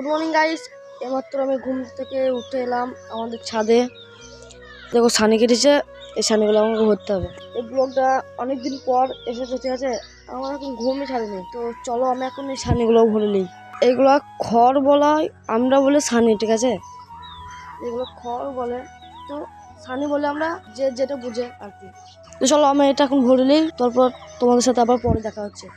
Morning guys, এইমাত্র আমি ঘুম থেকে উঠে এলাম আমাদের ছাদে। দেখো ছানি কেটেছে, এই ছানিগুলো আমাকে ভরতে হবে। এই ব্লগটা অনেকদিন পর এসেছে, ঠিক আছে। আমার এখন ঘুমই ছাড়েনি, তো চলো আমি এখন এই ছানিগুলো ভরে নিই। এইগুলা খড় বলা হয়, আমরা বলে ছানি, ঠিক আছে। এগুলো খড় বলে, তো ছানি বলে আমরা যে যেটা বুঝে আর কি। তো চলো আমি এটা এখন ভরে নিই, তারপর তোমাদের সাথে আবার পরে দেখা হচ্ছে।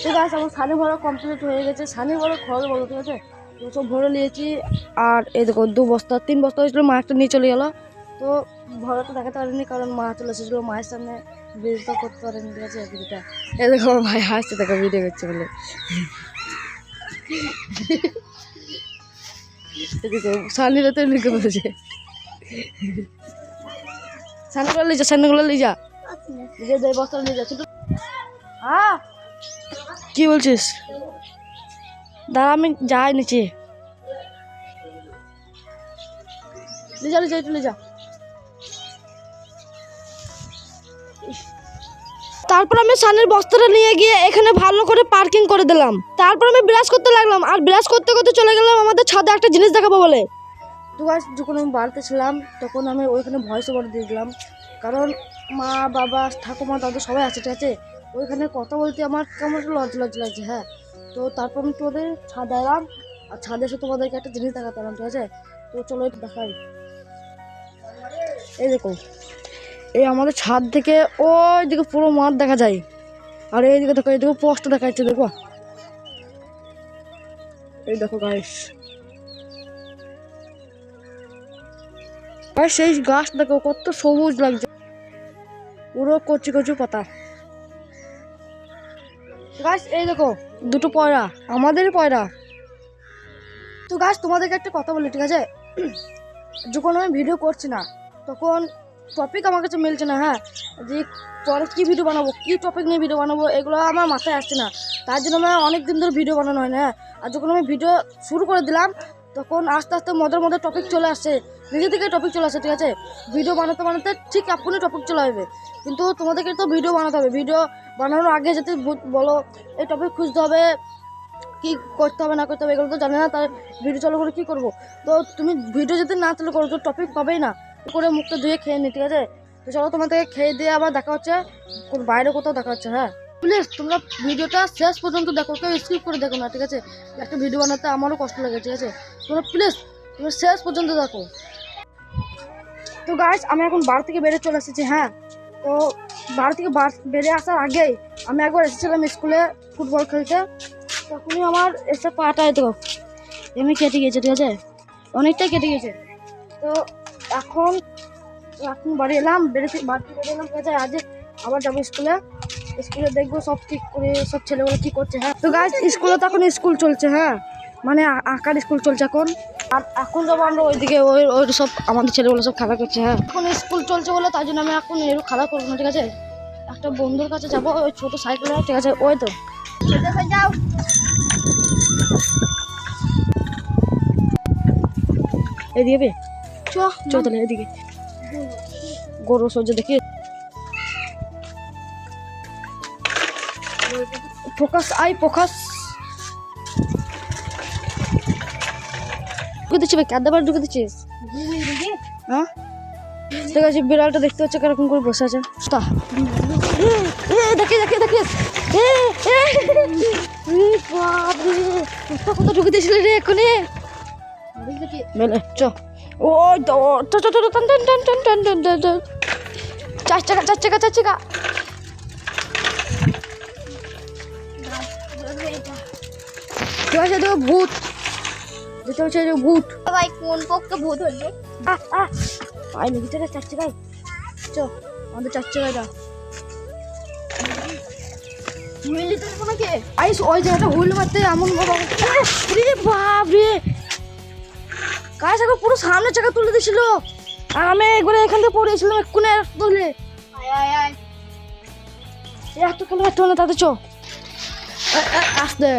তো গাছ আমার ছানি ভরা কমপ্লিট হয়ে গেছে। ছানি ভরা খড় বলো, ঠিক আছে। তো সব ভরে নিয়েছি। আর এই দেখো 3 বস্তা হয়েছিল, মা একটা নিয়ে চলে গেল। তো ভরাটা দেখাতে পারিনি কারণ মা চলে এসেছিলো, মায়ের সামনে ভিডিওটা করতে পারেনি, ঠিক আছে। ভিডিওটা এই দেখো আমার ভাই হাসছে, দেখো ভিডিও করছে বলে। এদিকে ছানিটা তো লিখে বলছে, ছানিগুলো লিজা, ছানিগুলো লিজা, বস্তা নিয়ে যা। ছোট হ্যাঁ, কি বলছিস? দাঁড়া আমি যাই নিচে, লিজা লিজা একটু লিজা। তারপর আমি ছানির বস্তাটা নিয়ে গিয়ে এখানে ভালো করে পার্কিং করে দিলাম। তারপর আমি ব্রাশ করতে লাগলাম, আর ব্রাশ করতে করতে চলে গেলাম আমাদের ছাদে একটা জিনিস দেখাবো বলে। তো গাইস, যখন আমি বাড়িতে ছিলাম তখন আমি ওইখানে ভয়েস ওভার দিয়ে দিলাম, কারণ মা বাবা ঠাকুমা দাদু সবাই আছে, ঠিক আছে। ওইখানে কথা বলতে আমার কেমন লজ্জা লজ্জা লাগছে, হ্যাঁ। তো তারপর আমি তোমাদের ছাদে এলাম, আর ছাদে এসে তোমাদেরকে একটা জিনিস দেখাতে এলাম, ঠিক আছে। তো চলো একটু দেখাই। এই দেখো, এই আমাদের ছাদ থেকে ওই দিকে পুরো মাঠ দেখা যায়। আর এইদিকে দেখো, এইদিকে পোস্ট দেখা যাচ্ছে, দেখো। এই দেখো গাইস, আর সেই গাছ দেখো কত সবুজ লাগছে, পুরো কচি কচি পাতা। গাছ এই দেখো দুটো পয়রা, আমাদের পয়রা। তো গাছ তোমাদেরকে একটা কথা বলি, ঠিক আছে। যখন আমি ভিডিও করছি না তখন টপিক আমার কাছে মিলছে না, হ্যাঁ। যে পরে কী ভিডিও বানাবো, কী টপিক নিয়ে ভিডিও বানাবো, এগুলো আমার মাথায় আসছে না। তার জন্য আমার অনেক দিন ধরে ভিডিও বানানো হয় না, হ্যাঁ। আর যখন আমি ভিডিও শুরু করে দিলাম তখন আস্তে আস্তে মধ্যে মধ্যে টপিক চলে আসছে, নিজে থেকে টপিক চলে আসছে, ঠিক আছে। ভিডিও বানাতে বানাতে ঠিক এখনই টপিক চলে আসবে, কিন্তু তোমাদেরকে তো ভিডিও বানাতে হবে। ভিডিও বানানোর আগে যদি বলো এই টপিক খুঁজতে হবে, কি করতে হবে না করতে হবে, এগুলো তো জানে না, তার ভিডিও চালু করে কী করবো। তো তুমি ভিডিও যদি না চালু করো তো টপিক পাবেই না। করে মুখটা ধুয়ে খেয়ে নি, ঠিক আছে। তো চলো তোমাদেরকে খেয়ে দিয়ে আবার দেখা হচ্ছে, বাইরে কোথাও দেখা হচ্ছে, হ্যাঁ। প্লিজ তোমরা ভিডিওটা শেষ পর্যন্ত দেখো, কেউ স্কিপ করে দেখো না, ঠিক আছে। একটা ভিডিও বানাতে আমারও কষ্ট লাগে, ঠিক আছে। তোমরা প্লিজ তোমরা শেষ পর্যন্ত দেখো। তো গাইস, আমি এখন বাড়ি থেকে বেরিয়ে চলে এসেছি, হ্যাঁ। তো বাড়ি থেকে বেরিয়ে আসার আগেই আমি একবার এসেছিলাম স্কুলে ফুটবল খেলতে। তখনই আমার এসে পাটায় তো এমনি কেটে গেছে, ঠিক আছে, অনেকটাই কেটে গেছে। তো এখন বাড়ি এলাম, বাড়িতে বেরিয়ে এলাম, ঠিক আছে। আজ আবার যাবো স্কুলে দেখবো সব ঠিক করে, সব ছেলেগুলো কী করছে, হ্যাঁ। তো গাইস, স্কুলে তো এখন স্কুল চলছে, হ্যাঁ, মানে আঁকার স্কুল চলছে এখন। আর এখন যাবো আমরা ওইদিকে, ওই সব আমাদের ছেলেগুলো সব খেলা করছে, হ্যাঁ। এখন স্কুল চলছে বলে তাই জন্য আমি এখন এরকম খেলা করবো না, ঠিক আছে। একটা বন্ধুর কাছে যাবো, ওই ছোটো সাইকেলে, ঠিক আছে। ওই তো যাও, এদিকে চো তাহলে এদিকে গরু সহ্য দেখি। ফোকাস ঢুকে দিচ্ছি ভাই, কাদাবার ঢুকে দিচ্ছিস, হ্যাঁ। ঠিক আছে, বিড়ালটা দেখতে হচ্ছে কিরকম করে বসে আছে। কোথাও ঢুকে দিয়েছিল রে এক্ষুনি, মেলে চ। ওই তো চার চাকা ঠিক আছে। দেখো ভূত, দেখতে হচ্ছে ভূত। ভাই কোন পক্ষে ভূত হচ্ছে? আয় নাকি চার চাকায়, চ আমাদের চার চাকায় যা। আইস ওই জায়গাটা হুইল মারতে এমন রে বাপ রে, কাজ এখন পুরো সামনে চাকা তুলে দিয়েছিল, আর আমি একবারে এখান থেকে পড়েছিলাম এক্ষুনি তুলে। এত খেলে একটু না তাদের চ। আসতে